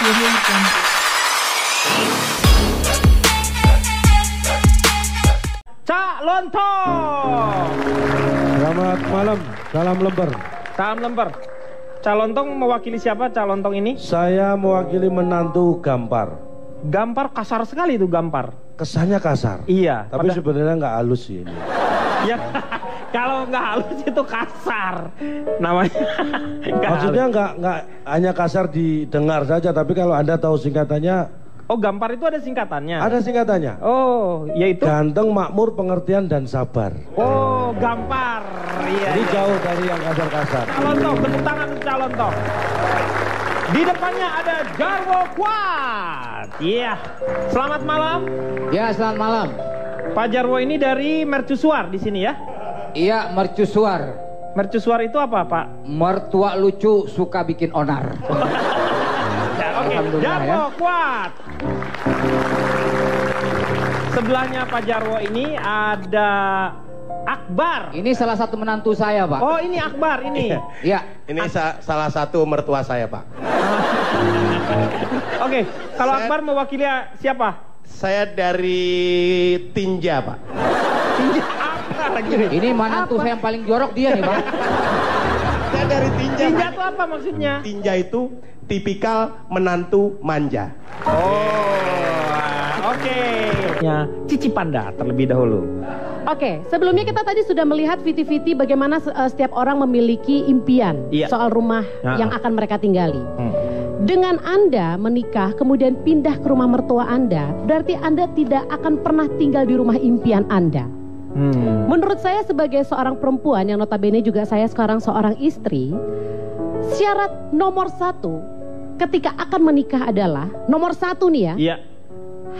Cak Lontong. Selamat malam, salam lemper. Salam lemper. Cak Lontong mewakili siapa Cak Lontong ini? Saya mewakili menantu Gampar. Gampar kasar sekali itu Gampar. Kesannya kasar. Iya. Tapi sebenarnya nggak halus sih ini. Ya, kalau nggak halus itu kasar namanya. Maksudnya nggak hanya kasar didengar saja, tapi kalau Anda tahu singkatannya. Oh, Gampar itu ada singkatannya? Ada singkatannya. Oh, yaitu? Ganteng, makmur, pengertian, dan sabar. Oh, Gampar. Iya. Jadi iya. jauh dari yang kasar-kasar. Cak Lontong, tepuk tangan untuk Cak Lontong. Di depannya ada Jarwo Kuat. Iya. Selamat malam. Ya, selamat malam. Pak Jarwo ini dari Mercusuar di sini ya? Iya, mercusuar. Mercusuar itu apa, Pak? Mertua lucu suka bikin onar. Ya, oke, Jarwo ya. Kuat. Sebelahnya Pak Jarwo ini ada Akbar. Ini salah satu menantu saya, Pak. Oh, ini Akbar ini. Iya. Ini salah satu mertua saya, Pak. Oke, kalau Akbar mewakili siapa? Saya dari Tinja, Pak. Tinja apa lagi nih? Ini menantu saya yang paling jorok dia nih, Pak. Saya dari Tinja. Tinja Pak. itu apa maksudnya? Tinja itu tipikal menantu manja. Oh, oke. Ya, Cici Panda terlebih dahulu. Oke, sebelumnya kita tadi sudah melihat viti-viti bagaimana setiap orang memiliki impian soal rumah yang akan mereka tinggali. Dengan Anda menikah kemudian pindah ke rumah mertua Anda, berarti Anda tidak akan pernah tinggal di rumah impian Anda. Menurut saya sebagai seorang perempuan yang notabene juga saya sekarang seorang istri, syarat nomor satu ketika akan menikah adalah, nomor satu nih ya, Iya.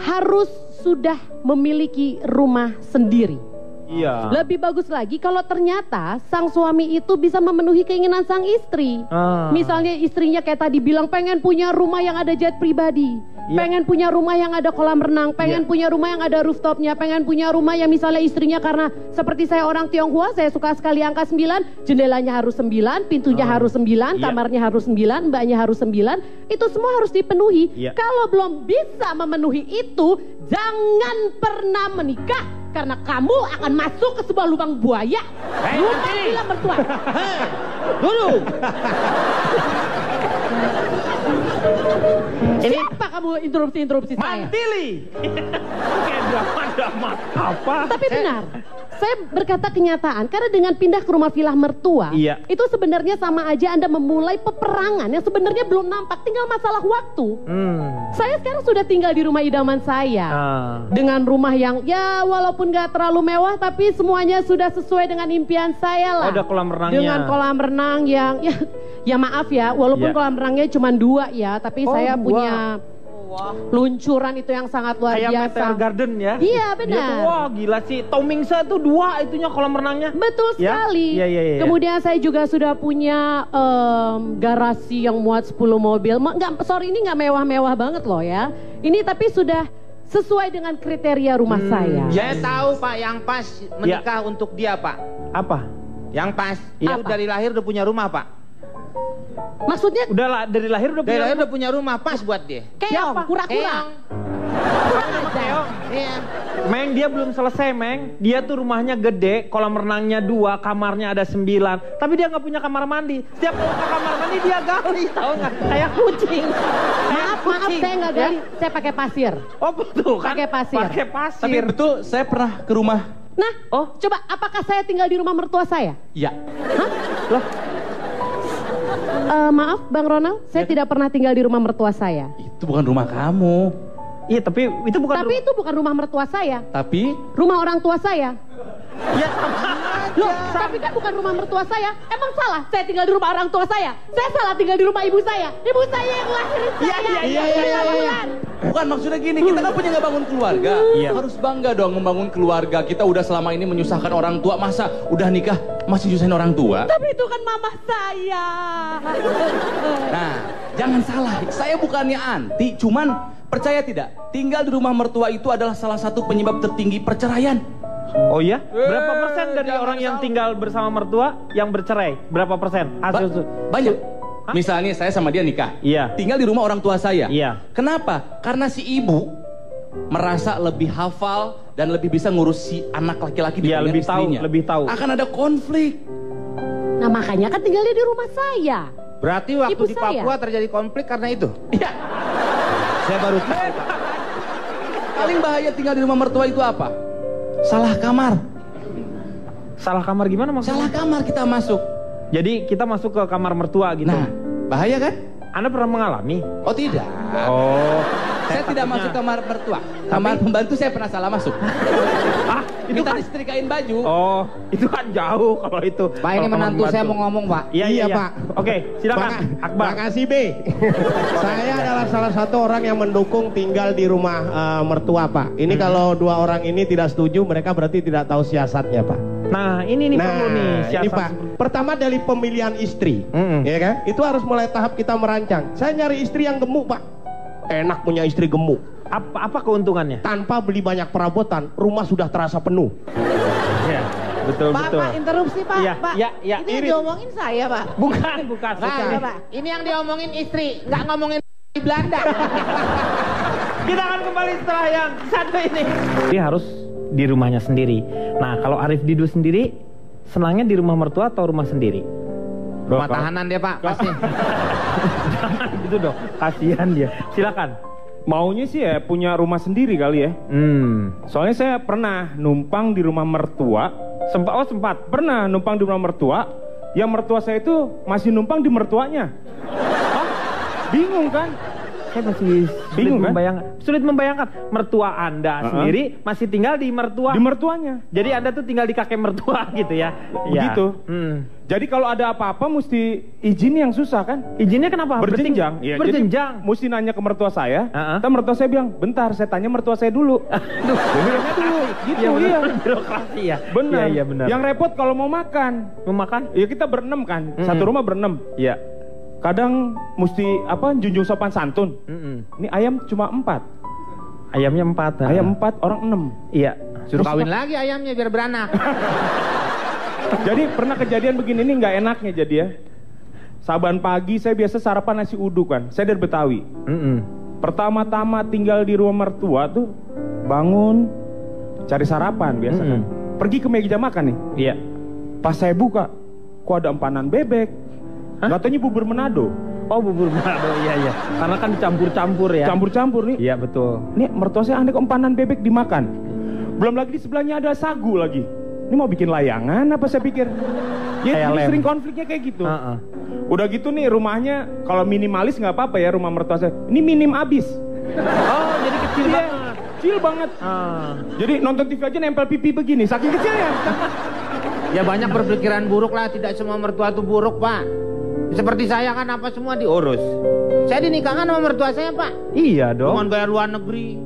harus sudah memiliki rumah sendiri. Iya. Lebih bagus lagi kalau ternyata sang suami itu bisa memenuhi keinginan sang istri. Misalnya istrinya kayak tadi bilang pengen punya rumah yang ada jet pribadi, pengen punya rumah yang ada kolam renang, pengen punya rumah yang ada rooftopnya, pengen punya rumah yang misalnya istrinya karena seperti saya orang Tionghoa, saya suka sekali angka 9, jendelanya harus 9, pintunya harus 9, kamarnya harus 9, mbaknya harus 9, itu semua harus dipenuhi. Kalau belum bisa memenuhi itu, jangan pernah menikah. Karena kamu akan masuk ke sebuah lubang buaya. Lupa bilang mertua. Dulu. Siapa kamu interupsi saya? Mantili. Kayak drama-drama apa? Tapi benar, saya berkata kenyataan. Karena dengan pindah ke rumah villa mertua, itu sebenarnya sama aja Anda memulai peperangan yang sebenarnya belum nampak, tinggal masalah waktu. Saya sekarang sudah tinggal di rumah idaman saya, dengan rumah yang ya walaupun gak terlalu mewah, tapi semuanya sudah sesuai dengan impian saya lah. Ada kolam renangnya. Dengan kolam renang yang ya maaf ya, walaupun kolam renangnya cuma 2 ya, tapi saya punya luncuran itu yang sangat luar biasa. Kayak Meteor Garden ya? Iya benar. Dia tuh, wah gila sih, Tomingsa tuh 2 itunya kolam renangnya. Betul sekali. Kemudian saya juga sudah punya garasi yang muat 10 mobil. Sorry ini nggak mewah-mewah banget loh ya. Ini tapi sudah sesuai dengan kriteria rumah saya. Saya tahu Pak yang pas menikah untuk dia Pak. Apa? Yang pas. Itu dari lahir udah punya rumah Pak. Maksudnya? Udah dari lahir udah punya rumah pas buat dia. Keong, kura-kura. Keong. Iya. Meng dia belum selesai Meng. Dia tuh rumahnya gede, kolam renangnya 2, kamarnya ada 9. Tapi dia nggak punya kamar mandi. Setiap mau ke kamar mandi dia gali, tahu nggak? Kayak kucing. Maaf saya nggak gali, saya pakai pasir. Oh betul kan? Pakai pasir. Pakai pasir. Tapi betul saya pernah ke rumah. Nah, coba apakah saya tinggal di rumah mertua saya? Iya. Hah? Loh? Maaf Bang Ronald, saya tidak pernah tinggal di rumah mertua saya. Itu bukan rumah kamu. Iya, tapi itu bukan. Tapi itu bukan rumah mertua saya. Tapi rumah orang tua saya. Ya sama aja. Loh, tapi kan bukan rumah mertua saya. Emang salah saya tinggal di rumah orang tua saya? Saya salah tinggal di rumah ibu saya. Ibu saya yang lahirin saya. Iya. Bukan maksudnya gini, kita kan punya nggak bangun keluarga. Harus bangga dong membangun keluarga. Kita udah selama ini menyusahkan orang tua, masa udah nikah masih nyusahin orang tua? Tapi itu kan mama saya. Nah, jangan salah. Saya bukannya anti, cuman percaya tidak, tinggal di rumah mertua itu adalah salah satu penyebab tertinggi perceraian. Oh iya? Berapa persen dari orang yang tinggal bersama mertua yang bercerai? Berapa persen? Banyak. Misalnya saya sama dia nikah. Iya. Tinggal di rumah orang tua saya. Iya. Kenapa? Karena si ibu merasa lebih hafal dan lebih bisa ngurus si anak laki-laki Iya, dibandingkan lebih tahu, istrinya. lebih tahu. Akan ada konflik. Nah makanya kan tinggalnya di rumah saya. Berarti waktu Ibu di saya. Papua terjadi konflik karena itu? Iya. Saya baru tahu. Paling bahaya tinggal di rumah mertua itu apa? Salah kamar. Salah kamar gimana maksudnya? Salah kamar kita masuk. Jadi kita masuk ke kamar mertua gitu. Nah, bahaya kan? Anda pernah mengalami? Oh tidak. Oh. Saya tidak masuk kamar mertua. Kamar pembantu saya pernah salah masuk. Ah, itu Minta kan. disetrikain baju. Oh, itu kan jauh kalau itu. Pak ini Kalau menantu kamar saya pembantu. mau ngomong Pak. Iya, iya, Iya, iya. Pak. Oke, silakan. Akbar. Makasih B. Saya adalah salah satu orang yang mendukung tinggal di rumah mertua Pak. Ini kalau dua orang ini tidak setuju, mereka berarti tidak tahu siasatnya Pak. Nah, ini nih perlu nih ini siasat. Pak. Pertama dari pemilihan istri, ya kan? Itu harus mulai tahap kita merancang. Saya nyari istri yang gemuk Pak. Enak punya istri gemuk. Apa keuntungannya? Tanpa beli banyak perabotan, rumah sudah terasa penuh. Iya, betul Pak, betul. Pak, interupsi Pak. Iya, Pak, iya, iya. itu yang diomongin saya Pak. Bukan, bukan. Nah, Pak. Ini yang diomongin istri, nggak ngomongin di Belanda. Kita akan kembali setelah yang satu ini. Dia harus di rumahnya sendiri. Nah, kalau Arif Didu sendiri, senangnya di rumah mertua atau rumah sendiri? Rumah tahanan dia Pak, pasti. Jangan gitu dong, kasihan dia. Silakan. Maunya sih ya punya rumah sendiri kali ya. Soalnya saya pernah numpang di rumah mertua. Sempat. Pernah numpang di rumah mertua. Yang mertua saya itu masih numpang di mertuanya. Hah? Bingung kan? Saya masih Bingung, kan? Sulit membayangkan mertua Anda sendiri masih tinggal di mertua. Di mertuanya. Jadi Anda tuh tinggal di kakek mertua gitu ya. Begitu. Ya. Jadi kalau ada apa-apa mesti izin yang susah kan? Izinnya kenapa? Berjenjang. Iya, Berjenjang. Jadi mesti nanya ke mertua saya. Ntar mertua saya bilang, bentar saya tanya mertua saya dulu. Aduh, Tanya dulu. Gitu ya, iya. Birokrasi ya. Benar. Iya, benar. Yang repot kalau mau makan. Mau makan? Ya kita berenam kan. Satu rumah berenam. Iya. Kadang mesti junjung sopan santun. Ini ayam cuma 4. Ayamnya 4. Ayam 4, orang 6. Iya. Suruh kawin lagi ayamnya biar beranak. Jadi pernah kejadian begini, ini nggak enaknya jadi ya. Saban pagi saya biasa sarapan nasi uduk kan. Saya dari Betawi. Pertama-tama tinggal di rumah mertua tuh bangun cari sarapan biasa kan. Pergi ke meja makan nih. Iya. Pas saya buka, kok ada empanan bebek. Katanya bubur Manado. Oh, bubur Manado, iya. Karena kan dicampur-campur ya. Campur-campur nih. Iya, betul. Nih mertua saya aneh kok empanan bebek dimakan. Belum lagi di sebelahnya ada sagu lagi. Ini mau bikin layangan apa saya pikir? Ya Kayak jadi lem. sering konfliknya kayak gitu. Udah gitu nih rumahnya kalau minimalis nggak apa-apa ya rumah mertua saya. Ini minim abis. Oh, jadi kecil Iya, banget. kecil banget. Jadi nonton TV aja nempel pipi begini, saking kecilnya. Ya banyak berpikiran buruk lah, tidak semua mertua itu buruk Pak. Seperti saya kan apa semua diurus. Saya dinikahkan sama mertua saya Pak. Iya dong. Dengan gaya luar negeri.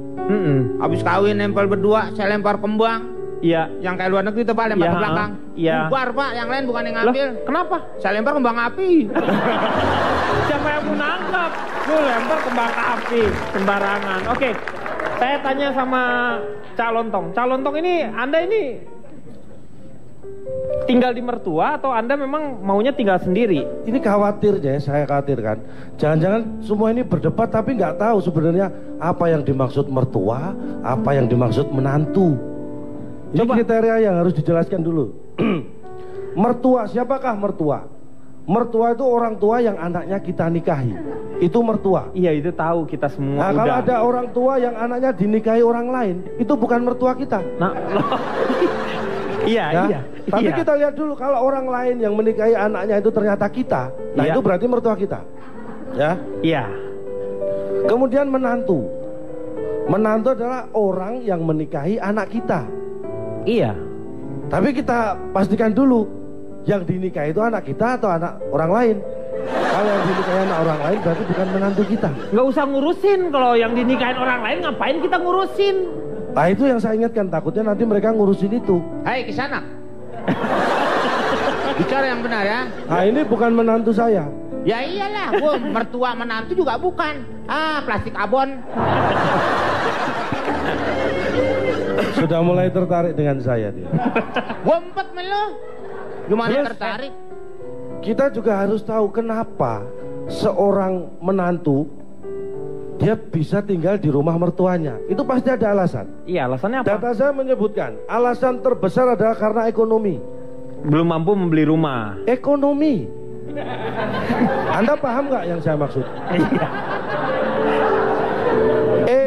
Habis kawin nempel berdua, saya lempar kembang. Iya. Yang kayak luar negeri itu Pak, lempar Iya, ke belakang. iya. Bubar Pak, yang lain bukan yang ngambil. Kenapa? Saya lempar kembang api. Siapa yang mau nangkap? Lu lempar kembang api sembarangan. Oke. Saya tanya sama Cak Lontong. Cak Lontong ini, Anda ini tinggal di mertua atau Anda memang maunya tinggal sendiri? Ini khawatirnya, saya khawatirkan. Jangan-jangan semua ini berdebat tapi nggak tahu sebenarnya apa yang dimaksud mertua, apa yang dimaksud menantu. Ini kriteria yang harus dijelaskan dulu. Mertua, siapakah mertua? Mertua itu orang tua yang anaknya kita nikahi. Itu mertua. Iya, itu tahu kita semua. Nah, kalau ada orang tua yang anaknya dinikahi orang lain, itu bukan mertua kita. Nah, iya, Ya? iya. Tapi iya. kita lihat dulu kalau orang lain yang menikahi anaknya itu ternyata kita. Nah, Iya. itu berarti mertua kita. Ya. Iya. Kemudian menantu. Menantu adalah orang yang menikahi anak kita. Iya. Tapi kita pastikan dulu yang dinikahi itu anak kita atau anak orang lain. Kalau yang dinikahi anak orang lain berarti bukan menantu kita. Nggak usah ngurusin, kalau yang dinikahin orang lain ngapain kita ngurusin? Nah, itu yang saya ingatkan, takutnya nanti mereka ngurusin itu. Hai Kisanak. Bicara yang benar ya. Nah, ini bukan menantu saya. Ya iyalah, gua mertua menantu juga bukan. Ah, plastik abon. Sudah mulai tertarik dengan saya dia. Gua empet melo. Gimana Terus, tertarik? Kita juga harus tahu kenapa seorang menantu dia bisa tinggal di rumah mertuanya? Itu pasti ada alasan. Iya, alasannya apa? Data saya menyebutkan alasan terbesar adalah karena ekonomi. Belum mampu membeli rumah. Ekonomi. Anda paham nggak yang saya maksud? Iya.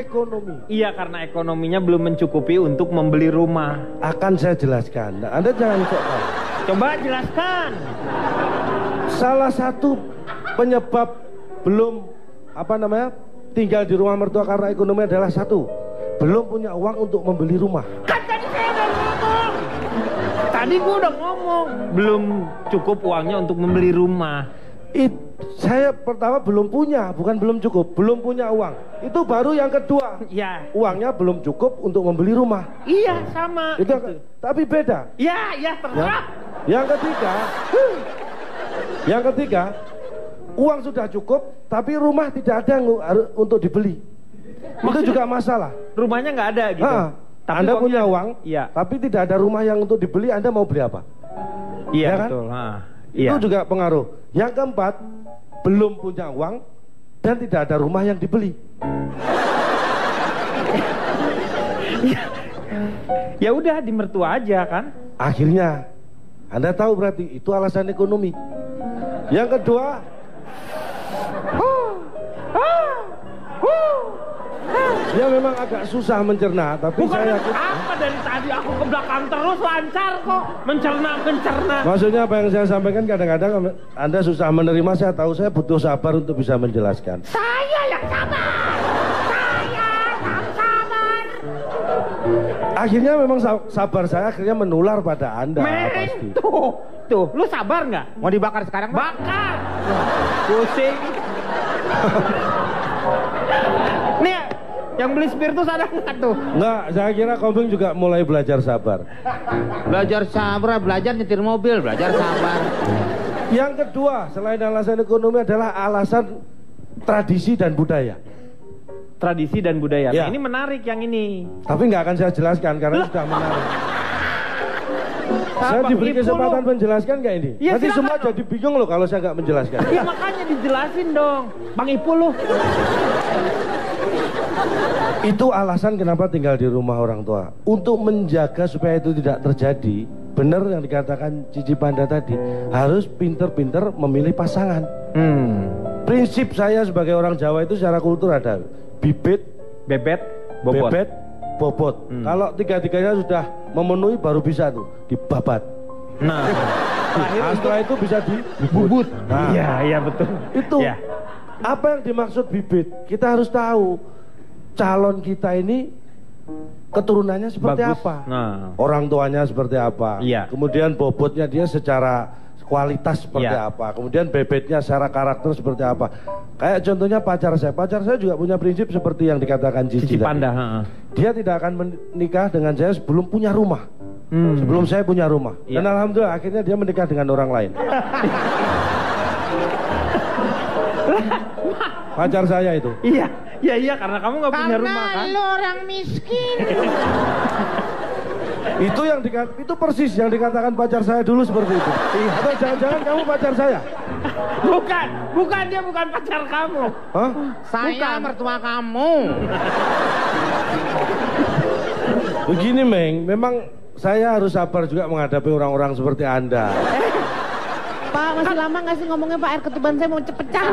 Ekonomi. Iya, karena ekonominya belum mencukupi untuk membeli rumah. Akan saya jelaskan. Nah, Anda jangan sok tahu. Coba jelaskan. Salah satu penyebab belum tinggal di rumah mertua karena ekonomi adalah satu, belum punya uang untuk membeli rumah. Kan tadi saya udah ngomong. Tadi gua udah ngomong, belum cukup uangnya untuk membeli rumah. Saya pertama belum punya, bukan belum cukup, belum punya uang. Itu baru yang kedua. Iya. Uangnya belum cukup untuk membeli rumah. Iya, sama. Itu. Tapi beda. Iya, terserah. Yang ketiga, uang sudah cukup, tapi rumah tidak ada untuk dibeli. Itu juga masalah. Rumahnya nggak ada gitu. Tapi Anda punya uang, iya. Tapi tidak ada rumah yang untuk dibeli. Anda mau beli apa? Iya, ya kan? betul. Itu juga pengaruh. Yang keempat, belum punya uang dan tidak ada rumah yang dibeli. Ya udah, di mertua aja kan. Akhirnya Anda tahu berarti itu alasan ekonomi. Yang kedua, dia memang agak susah mencerna, tapi bukan saya yakin. Apa dari tadi aku ke belakang terus lancar kok mencerna. Maksudnya apa yang saya sampaikan, kadang-kadang Anda susah menerima, saya tahu, saya butuh sabar untuk bisa menjelaskan. Saya yang sabar. Akhirnya memang sabar saya akhirnya menular pada Anda. Pasti. Tuh, lu sabar nggak? Mau dibakar sekarang? Bakar. Pusing. Nih, yang beli spiritus ada nggak tuh? Nggak, saya kira Komeng juga mulai belajar sabar. Belajar nyetir mobil, belajar sabar. Yang kedua, selain alasan ekonomi adalah alasan tradisi dan budaya. Tradisi dan budaya. Ya. Nah, ini menarik yang ini. Tapi nggak akan saya jelaskan karena sudah menarik. Saya diberi kesempatan menjelaskan nggak ini? Ya, nanti semua dong. jadi bingung loh kalau saya nggak menjelaskan. Ya makanya dijelasin dong, Bang Ipul lu. Itu alasan kenapa tinggal di rumah orang tua. Untuk menjaga supaya itu tidak terjadi. Benar yang dikatakan Cici Panda tadi, harus pinter-pinter memilih pasangan. Prinsip saya sebagai orang Jawa itu secara kultur ada bibit, bebet, bobot. Kalau tiga-tiganya sudah memenuhi baru bisa tuh dibabat. Nah, setelah itu bisa dibubut. Nah, iya betul. Itu ya. Apa yang dimaksud bibit? Kita harus tahu calon kita ini keturunannya seperti apa. Nah. Orang tuanya seperti apa. Iya. Kemudian bobotnya dia secara kualitas seperti apa. Kemudian bebetnya secara karakter seperti apa. Kayak contohnya pacar saya. Pacar saya juga punya prinsip seperti yang dikatakan Cici Panda. Dia tidak akan menikah dengan saya sebelum punya rumah. Sebelum saya punya rumah. Dan alhamdulillah akhirnya dia menikah dengan orang lain. Pacar saya itu. Iya karena kamu nggak punya rumah kan. Karena lo orang miskin. Itu persis yang dikatakan pacar saya dulu seperti itu. Atau jangan-jangan kamu pacar saya? Bukan, dia bukan pacar kamu. Hah? Saya mertua kamu. Begini Meng, memang saya harus sabar juga menghadapi orang-orang seperti Anda. Pak, masih lama nggak sih ngomongnya Pak? Air ketuban saya mau pecah.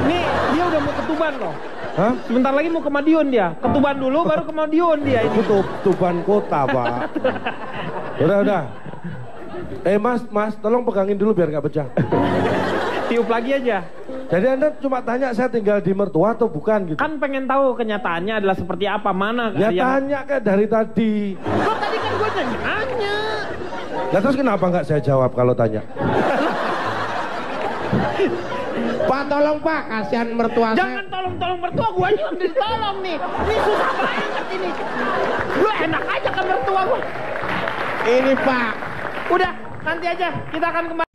Nih, dia udah mau ketuban loh. Hah? Sebentar lagi mau ke Madiun dia. Ketuban dulu baru ke Madiun dia. Itu tuban kota, Pak. Udah. Mas, tolong pegangin dulu biar nggak pecah. Tiup lagi aja. Jadi Anda cuma tanya saya tinggal di mertua atau bukan gitu? Kan pengen tahu kenyataannya adalah seperti apa, mana ya yang... tanya kayak dari tadi. Kok tadi kan gue nanya. Nah terus kenapa nggak saya jawab kalau tanya? Pak tolong Pak, kasihan mertua saya. Jangan tolong mertua, gue aja yang ditolong nih. Ini susah banget ini. Lu enak aja ke mertua gue. Ini Pak. Udah, nanti aja kita akan kembali.